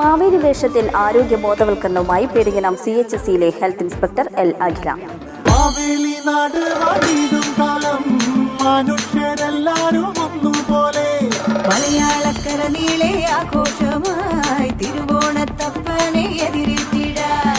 മാവേലി വേഷത്തിൽ ആരോഗ്യ ബോധവൽക്കരണവുമായി Peringanam CHSയിലെ health inspector L. അഖില. മലയാളക്കര നീളെ ആഘോഷമായി തിരുവോണത്തപ്പനെ എതിരേറ്റിടാം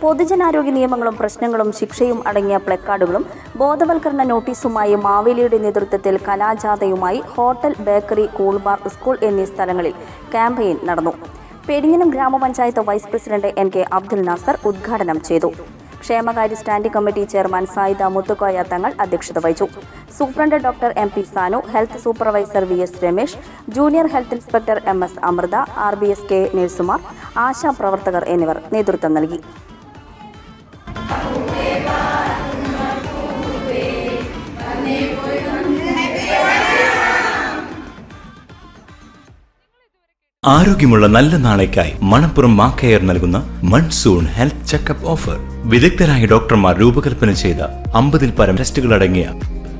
പൊതുജനാരോഗ്യ നിയമങ്ങളും പ്രശ്നങ്ങളും ശിക്ഷയും അടങ്ങിയ പ്ലക്കാർഡുകളും ബോധവൽക്കരണ നോട്ടീസുമായി മാവേലിയുടെ നേതൃത്വത്തിൽ കലാജാഥയുമായി ഹോട്ടൽ, ബേക്കറി, കൂൾബാർ, സ്കൂൾ എന്നീ സ്ഥലങ്ങളിൽ ക്യാമ്പയിൻ നടന്നു. പെരിങ്ങനം ഗ്രാമപഞ്ചായത്ത് vice president NK Abdul Nasar ഉദ്ഘാടനം ചെയ്തു. ക്ഷേമകാര്യ standing committee chairman Sayida Muthukoya Thangal അധ്യക്ഷത വഹിച്ചു. Superintendent doctor MP Sanu, health supervisor VS Ramesh, junior health inspector MS Amrutha, RBSK നഴ്സുമാർ, ആശാ പ്രവർത്തകർ എന്നിവർ നേതൃത്വം നൽകി. ആരോഗ്യമുള്ള നല്ല നാളേക്കായി മണപ്പുറം മാക്കെയർ നൽകുന്ന മൺസൂൺ ഹെൽത്ത് ചെക്കപ്പ് ഓഫർ. വിദഗ്ധരായ ഡോക്ടർമാർ രൂപകൽപ്പന ചെയ്ത 50-ൽ പരം ടെസ്റ്റുകൾ അടങ്ങിയ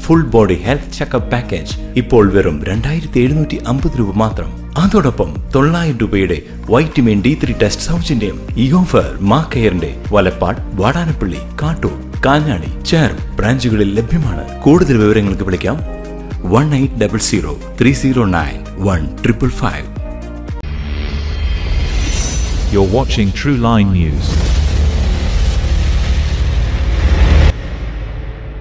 full body health checkup package ഇപ്പോൾ വെറും 2750 രൂപ മാത്രം. അതോടൊപ്പം 900 രൂപയുടെ വൈറ്റമിൻ D3 ടെസ്റ്റ് സൗജന്യം. ഈ ഓഫർ മാക്കെയറിന്റെ വലപ്പാട്, വാടാനപ്പള്ളി, കാട്ടൂർ, കാഞ്ഞാണി, ചേർപ്പ് ബ്രാഞ്ചുകളിൽ ലഭ്യമാണ്. കൂടുതൽ വിവരങ്ങൾക്ക് വിളിക്കാം 1800 309 1555. You're watching True Line News.